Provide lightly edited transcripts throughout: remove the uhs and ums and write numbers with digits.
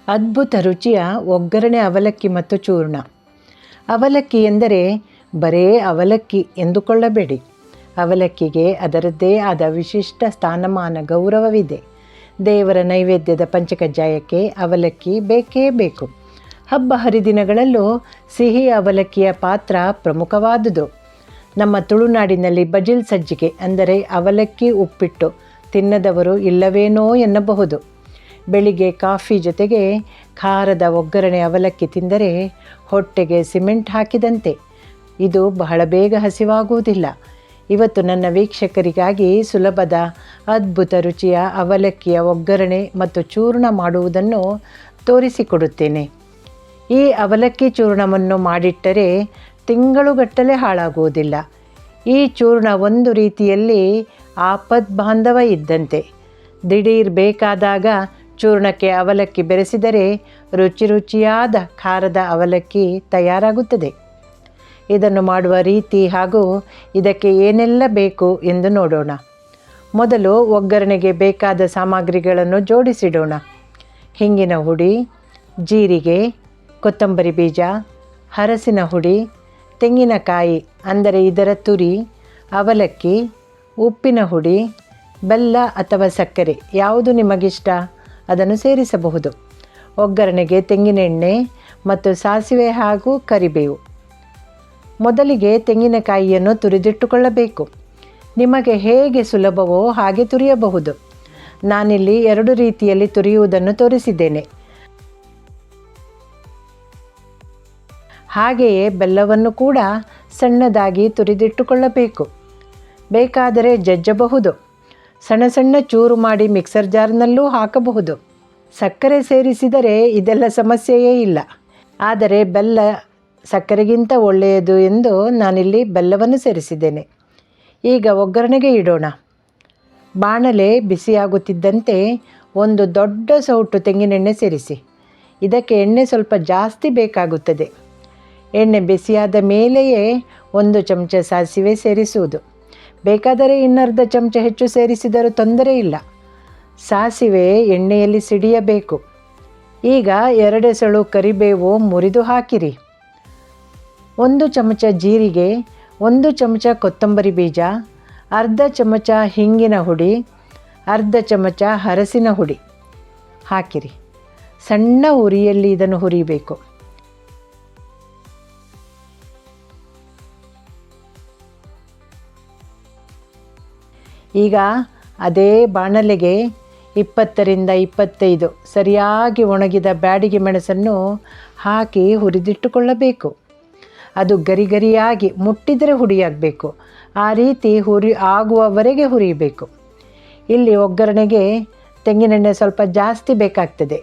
ಅದ್ಭುತ ರುಚಿಯ ಒಗ್ಗರಣೆ ಅವಲಕ್ಕಿ ಮತ್ತು ಚೂರ್ಣ. ಅವಲಕ್ಕಿ ಎಂದರೆ ಬರೇ ಅವಲಕ್ಕಿ ಎಂದುಕೊಳ್ಳಬೇಡಿ. ಅವಲಕ್ಕಿಗೆ ಅದರದ್ದೇ ಆದ ವಿಶಿಷ್ಟ ಸ್ಥಾನಮಾನ, ಗೌರವವಿದೆ. ದೇವರ ನೈವೇದ್ಯದ ಪಂಚಕಜ್ಜಾಯಕ್ಕೆ ಅವಲಕ್ಕಿ ಬೇಕೇ ಬೇಕು. ಹಬ್ಬ ಹರಿದಿನಗಳಲ್ಲೂ ಸಿಹಿ ಅವಲಕ್ಕಿಯ ಪಾತ್ರ ಪ್ರಮುಖವಾದುದು. ನಮ್ಮ ತುಳುನಾಡಿನಲ್ಲಿ ಬಜಿಲ್ ಸಜ್ಜಿಗೆ ಅಂದರೆ ಅವಲಕ್ಕಿ ಉಪ್ಪಿಟ್ಟು ತಿನ್ನದವರು ಇಲ್ಲವೇನೋ ಎನ್ನಬಹುದು. ಬೆಳಿಗ್ಗೆ ಕಾಫಿ ಜೊತೆಗೆ ಖಾರದ ಒಗ್ಗರಣೆ ಅವಲಕ್ಕಿ ತಿಂದರೆ ಹೊಟ್ಟೆಗೆ ಸಿಮೆಂಟ್ ಹಾಕಿದಂತೆ. ಇದು ಬಹಳ ಬೇಗ ಹಸಿವಾಗುವುದಿಲ್ಲ. ಇವತ್ತು ನನ್ನ ವೀಕ್ಷಕರಿಗಾಗಿ ಸುಲಭದ ಅದ್ಭುತ ರುಚಿಯ ಅವಲಕ್ಕಿಯ ಒಗ್ಗರಣೆ ಮತ್ತು ಚೂರ್ಣ ಮಾಡುವುದನ್ನು ತೋರಿಸಿಕೊಡುತ್ತೇನೆ. ಈ ಅವಲಕ್ಕಿ ಚೂರ್ಣವನ್ನು ಮಾಡಿಟ್ಟರೆ ತಿಂಗಳುಗಟ್ಟಲೆ ಹಾಳಾಗುವುದಿಲ್ಲ. ಈ ಚೂರ್ಣ ಒಂದು ರೀತಿಯಲ್ಲಿ ಆಪದ್ ಬಾಂಧವ ಇದ್ದಂತೆ. ದಿಢೀರ್ ಬೇಕಾದಾಗ ಚೂರ್ಣಕ್ಕೆ ಅವಲಕ್ಕಿ ಬೆರೆಸಿದರೆ ರುಚಿಯಾದ ಖಾರದ ಅವಲಕ್ಕಿ ತಯಾರಾಗುತ್ತದೆ. ಇದನ್ನು ಮಾಡುವ ರೀತಿ ಹಾಗೂ ಇದಕ್ಕೆ ಏನೆಲ್ಲ ಬೇಕು ಎಂದು ನೋಡೋಣ. ಮೊದಲು ಒಗ್ಗರಣೆಗೆ ಬೇಕಾದ ಸಾಮಗ್ರಿಗಳನ್ನು ಜೋಡಿಸಿಡೋಣ. ಹಿಂಗಿನ ಹುಡಿ, ಜೀರಿಗೆ, ಕೊತ್ತಂಬರಿ ಬೀಜ, ಹರಸಿನ ಹುಡಿ, ತೆಂಗಿನಕಾಯಿ ಅಂದರೆ ಇದರ ತುರಿ, ಅವಲಕ್ಕಿ, ಉಪ್ಪಿನ ಹುಡಿ, ಬೆಲ್ಲ ಅಥವಾ ಸಕ್ಕರೆ ಯಾವುದು ನಿಮಗಿಷ್ಟ ಅದನ್ನು ಸೇರಿಸಬಹುದು. ಒಗ್ಗರಣೆಗೆ ತೆಂಗಿನೆಣ್ಣೆ ಮತ್ತು ಸಾಸಿವೆ ಹಾಗೂ ಕರಿಬೇವು. ಮೊದಲಿಗೆ ತೆಂಗಿನಕಾಯಿಯನ್ನು ತುರಿದಿಟ್ಟುಕೊಳ್ಳಬೇಕು. ನಿಮಗೆ ಹೇಗೆ ಸುಲಭವೋ ಹಾಗೆ ತುರಿಯಬಹುದು. ನಾನಿಲ್ಲಿ 2 ರೀತಿಯಲ್ಲಿ ತುರಿಯುವುದನ್ನು ತೋರಿಸಿದ್ದೇನೆ. ಹಾಗೆಯೇ ಬೆಲ್ಲವನ್ನು ಕೂಡ ಸಣ್ಣದಾಗಿ ತುರಿದಿಟ್ಟುಕೊಳ್ಳಬೇಕು. ಬೇಕಾದರೆ ಜಜ್ಜಬಹುದು. ಸಣ್ಣ ಸಣ್ಣ ಚೂರು ಮಾಡಿ ಮಿಕ್ಸರ್ ಜಾರ್ನಲ್ಲೂ ಹಾಕಬಹುದು. ಸಕ್ಕರೆ ಸೇರಿಸಿದರೆ ಇದೆಲ್ಲ ಸಮಸ್ಯೆಯೇ ಇಲ್ಲ. ಆದರೆ ಬೆಲ್ಲ ಸಕ್ಕರೆಗಿಂತ ಒಳ್ಳೆಯದು ಎಂದು ನಾನಿಲ್ಲಿ ಬೆಲ್ಲವನ್ನು ಸೇರಿಸಿದ್ದೇನೆ. ಈಗ ಒಗ್ಗರಣೆಗೆ ಇಡೋಣ. ಬಾಣಲೆ ಬಿಸಿಯಾಗುತ್ತಿದ್ದಂತೆ ಒಂದು ದೊಡ್ಡ ಸೌಟು ತೆಂಗಿನೆಣ್ಣೆ ಸೇರಿಸಿ. ಇದಕ್ಕೆ ಎಣ್ಣೆ ಸ್ವಲ್ಪ ಜಾಸ್ತಿ ಬೇಕಾಗುತ್ತದೆ. ಎಣ್ಣೆ ಬಿಸಿಯಾದ ಮೇಲೆಯೇ 1 ಚಮಚ ಸಾಸಿವೆ ಸೇರಿಸುವುದು. ಬೇಕಾದರೆ ಇನ್ನರ್ಧ ಚಮಚ ಹೆಚ್ಚು ಸೇರಿಸಿದರೂ ತೊಂದರೆ ಇಲ್ಲ. ಸಾಸಿವೆ ಎಣ್ಣೆಯಲ್ಲಿ ಸಿಡಿಯಬೇಕು. ಈಗ 2 ಎಸಳು ಕರಿಬೇವು ಮುರಿದು ಹಾಕಿರಿ. 1 ಚಮಚ ಜೀರಿಗೆ, 1 ಚಮಚ ಕೊತ್ತಂಬರಿ ಬೀಜ, ಅರ್ಧ ಚಮಚ ಹಿಂಗಿನ ಹುಡಿ, ಅರ್ಧ ಚಮಚ ಹರಸಿನ ಹುಡಿ ಹಾಕಿರಿ. ಸಣ್ಣ ಉರಿಯಲ್ಲಿ ಇದನ್ನು ಹುರಿಬೇಕು. ಈಗ ಅದೇ ಬಾಣಲೆಗೆ 20 ರಿಂದ 25 ಸರಿಯಾಗಿ ಒಣಗಿದ ಬ್ಯಾಡಿಗೆ ಮೆಣಸನ್ನು ಹಾಕಿ ಹುರಿದಿಟ್ಟುಕೊಳ್ಳಬೇಕು. ಅದು ಗರಿಗರಿಯಾಗಿ ಮುಟ್ಟಿದರೆ ಹುಡಿಯಾಗಬೇಕು. ಆ ರೀತಿ ಆಗುವವರೆಗೆ ಹುರಿಯಬೇಕು. ಇಲ್ಲಿ ಒಗ್ಗರಣೆಗೆ ತೆಂಗಿನೆಣ್ಣೆ ಸ್ವಲ್ಪ ಜಾಸ್ತಿ ಬೇಕಾಗ್ತದೆ.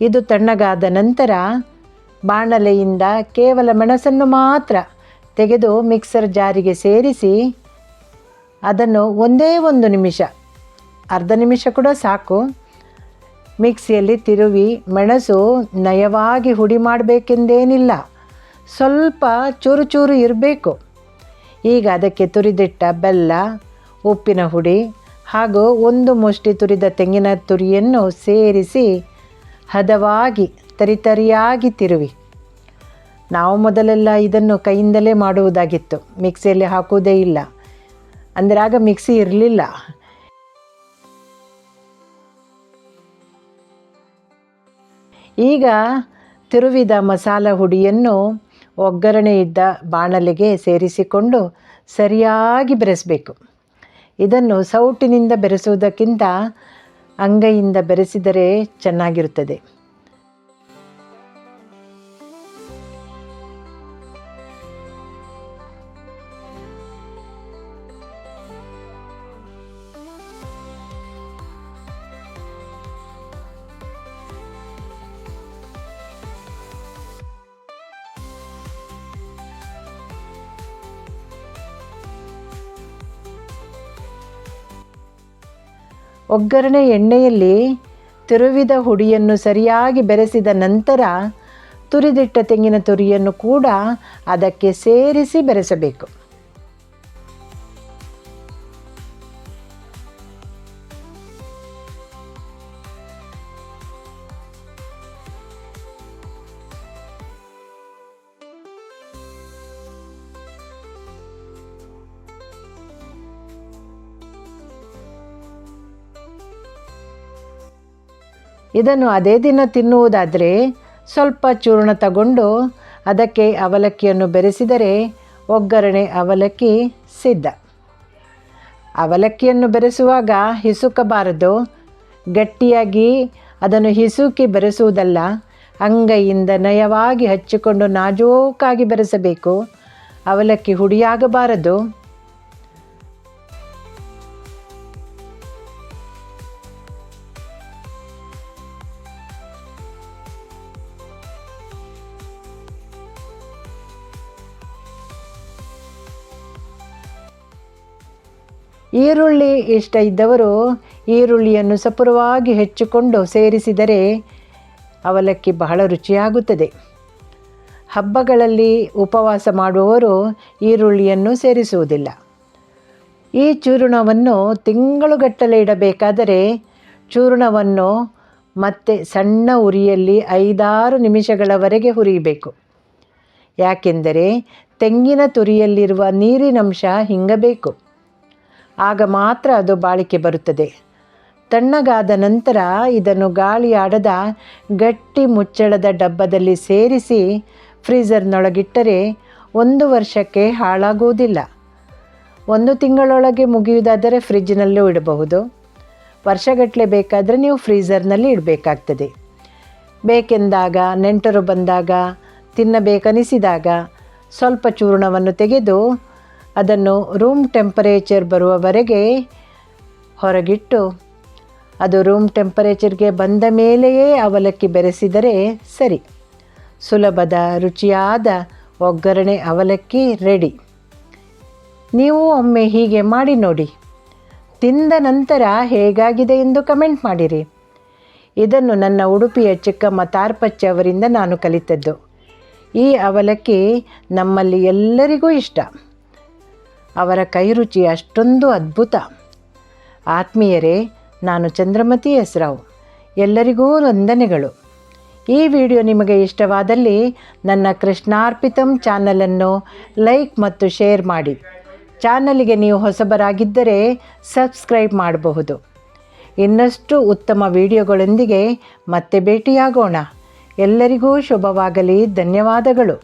ಇದು ತಣ್ಣಗಾದ ನಂತರ ಬಾಣಲೆಯಿಂದ ಕೇವಲ ಮೆಣಸನ್ನು ಮಾತ್ರ ತೆಗೆದು ಮಿಕ್ಸರ್ ಜಾರಿಗೆ ಸೇರಿಸಿ ಅದನ್ನು ಒಂದೇ 1 ನಿಮಿಷ, ಅರ್ಧ ನಿಮಿಷ ಕೂಡ ಸಾಕು, ಮಿಕ್ಸಿಯಲ್ಲಿ ತಿರುವಿ. ಮೆಣಸು ನಯವಾಗಿ ಹುಡಿ ಮಾಡಬೇಕೆಂದೇನಿಲ್ಲ, ಸ್ವಲ್ಪ ಚೂರು ಚೂರು ಇರಬೇಕು. ಈಗ ಅದಕ್ಕೆ ತುರಿದಿಟ್ಟ ಬೆಲ್ಲ, ಉಪ್ಪಿನ ಹುಡಿ ಹಾಗೂ 1 ಮುಷ್ಟಿ ತುರಿದ ತೆಂಗಿನ ತುರಿಯನ್ನು ಸೇರಿಸಿ ಹದವಾಗಿ ತರಿತರಿಯಾಗಿ ತಿರುವಿ. ನಾವು ಮೊದಲೆಲ್ಲ ಇದನ್ನು ಕೈಯಿಂದಲೇ ಮಾಡುವುದಾಗಿತ್ತು, ಮಿಕ್ಸಿಯಲ್ಲಿ ಹಾಕುವುದೇ ಇಲ್ಲ. ಅಂದರೆ ಆಗ ಮಿಕ್ಸಿ ಇರಲಿಲ್ಲ. ಈಗ ತಿರುವಿದ ಮಸಾಲ ಹುಡಿಯನ್ನು ಒಗ್ಗರಣೆ ಇದ್ದ ಬಾಣಲೆಗೆ ಸೇರಿಸಿಕೊಂಡು ಸರಿಯಾಗಿ ಬೆರೆಸಬೇಕು. ಇದನ್ನು ಸೌಟಿನಿಂದ ಬೆರೆಸುವುದಕ್ಕಿಂತ ಅಂಗೈಯಿಂದ ಬೆರೆಸಿದರೆ ಚೆನ್ನಾಗಿರುತ್ತದೆ. ಒಗ್ಗರಣೆ ಎಣ್ಣೆಯಲ್ಲಿ ತಿರುವಿದ ಹುಡಿಯನ್ನು ಸರಿಯಾಗಿ ಬೆರೆಸಿದ ನಂತರ ತುರಿದಿಟ್ಟ ತೆಂಗಿನ ತುರಿಯನ್ನು ಕೂಡ ಅದಕ್ಕೆ ಸೇರಿಸಿ ಬೆರೆಸಬೇಕು. ಇದನ್ನು ಅದೇ ದಿನ ತಿನ್ನುವುದಾದರೆ ಸ್ವಲ್ಪ ಚೂರ್ಣ ತಗೊಂಡು ಅದಕ್ಕೆ ಅವಲಕ್ಕಿಯನ್ನು ಬೆರೆಸಿದರೆ ಒಗ್ಗರಣೆ ಅವಲಕ್ಕಿ ಸಿದ್ಧ. ಅವಲಕ್ಕಿಯನ್ನು ಬೆರೆಸುವಾಗ ಹಿಸುಕಬಾರದು. ಗಟ್ಟಿಯಾಗಿ ಅದನ್ನು ಹಿಸುಕಿ ಬೆರೆಸುವುದಲ್ಲ, ಅಂಗೈಯಿಂದ ನಯವಾಗಿ ಹಚ್ಚಿಕೊಂಡು ನಾಜೂಕಾಗಿ ಬೆರೆಸಬೇಕು. ಅವಲಕ್ಕಿ ಹುಡಿಯಾಗಬಾರದು. ಈರುಳ್ಳಿ ಇಷ್ಟ ಇದ್ದವರು ಈರುಳ್ಳಿಯನ್ನು ಸಪುರವಾಗಿ ಹೆಚ್ಚಿಕೊಂಡು ಸೇರಿಸಿದರೆ ಅವಲಕ್ಕಿ ಬಹಳ ರುಚಿಯಾಗುತ್ತದೆ. ಹಬ್ಬಗಳಲ್ಲಿ ಉಪವಾಸ ಮಾಡುವವರು ಈರುಳ್ಳಿಯನ್ನು ಸೇರಿಸುವುದಿಲ್ಲ. ಈ ಚೂರ್ಣವನ್ನು ತಿಂಗಳುಗಟ್ಟಲೆ ಇಡಬೇಕಾದರೆ ಚೂರ್ಣವನ್ನು ಮತ್ತೆ ಸಣ್ಣ ಉರಿಯಲ್ಲಿ 5-6 ನಿಮಿಷಗಳವರೆಗೆ ಹುರಿಯಬೇಕು. ಯಾಕೆಂದರೆ ತೆಂಗಿನ ತುರಿಯಲ್ಲಿರುವ ನೀರಿನಂಶ ಹಿಂಗಬೇಕು. ಆಗ ಮಾತ್ರ ಅದು ಬಾಳಿಕೆ ಬರುತ್ತದೆ. ತಣ್ಣಗಾದ ನಂತರ ಇದನ್ನು ಗಾಳಿ ಆಡದ ಗಟ್ಟಿ ಮುಚ್ಚಳದ ಡಬ್ಬದಲ್ಲಿ ಸೇರಿಸಿ ಫ್ರೀಝರ್ನೊಳಗಿಟ್ಟರೆ 1 ವರ್ಷಕ್ಕೆ ಹಾಳಾಗುವುದಿಲ್ಲ. 1 ತಿಂಗಳೊಳಗೆ ಮುಗಿಯುವುದಾದರೆ ಫ್ರಿಜ್ಜಿನಲ್ಲೂ ಇಡಬಹುದು. ವರ್ಷಗಟ್ಟಲೆ ಬೇಕಾದರೆ ನೀವು ಫ್ರೀಝರ್ನಲ್ಲಿ ಇಡಬೇಕಾಗ್ತದೆ. ಬೇಕೆಂದಾಗ, ನೆಂಟರು ಬಂದಾಗ, ತಿನ್ನಬೇಕನಿಸಿದಾಗ ಸ್ವಲ್ಪ ಚೂರ್ಣವನ್ನು ತೆಗೆದು ಅದನ್ನು ರೂಮ್ ಟೆಂಪರೇಚರ್ ಬರುವವರೆಗೆ ಹೊರಗಿಟ್ಟು ಅದು ರೂಮ್ ಟೆಂಪರೇಚರ್ಗೆ ಬಂದ ಮೇಲೆಯೇ ಅವಲಕ್ಕಿ ಬೆರೆಸಿದರೆ ಸರಿ. ಸುಲಭದ ರುಚಿಯಾದ ಒಗ್ಗರಣೆ ಅವಲಕ್ಕಿ ರೆಡಿ. ನೀವು ಒಮ್ಮೆ ಹೀಗೆ ಮಾಡಿ ನೋಡಿ. ತಿಂದ ನಂತರ ಹೇಗಾಗಿದೆ ಎಂದು ಕಮೆಂಟ್ ಮಾಡಿರಿ. ಇದನ್ನು ನನ್ನ ಉಡುಪಿಯ ಚಿಕ್ಕಮ್ಮ ತಾರ್ಪಚ್ಚಿ ಅವರಿಂದ ನಾನು ಕಲಿತದ್ದು. ಈ ಅವಲಕ್ಕಿ ನಮ್ಮಲ್ಲಿ ಎಲ್ಲರಿಗೂ ಇಷ್ಟ. ಅವರ ಕೈ ರುಚಿ ಅಷ್ಟೊಂದು ಅದ್ಭುತ. ಆತ್ಮೀಯರೇ, ನಾನು ಚಂದ್ರಮತಿ ಎಸ್ ರಾವ್. ಎಲ್ಲರಿಗೂ ವಂದನೆಗಳು. ಈ ವಿಡಿಯೋ ನಿಮಗೆ ಇಷ್ಟವಾದಲ್ಲಿ ನನ್ನ ಕೃಷ್ಣಾರ್ಪಿತಂ ಚಾನಲನ್ನು ಲೈಕ್ ಮತ್ತು ಶೇರ್ ಮಾಡಿ. ಚಾನಲಿಗೆ ನೀವು ಹೊಸಬರಾಗಿದ್ದರೆ ಸಬ್ಸ್ಕ್ರೈಬ್ ಮಾಡಬಹುದು. ಇನ್ನಷ್ಟು ಉತ್ತಮ ವಿಡಿಯೋಗಳೊಂದಿಗೆ ಮತ್ತೆ ಭೇಟಿಯಾಗೋಣ. ಎಲ್ಲರಿಗೂ ಶುಭವಾಗಲಿ. ಧನ್ಯವಾದಗಳು.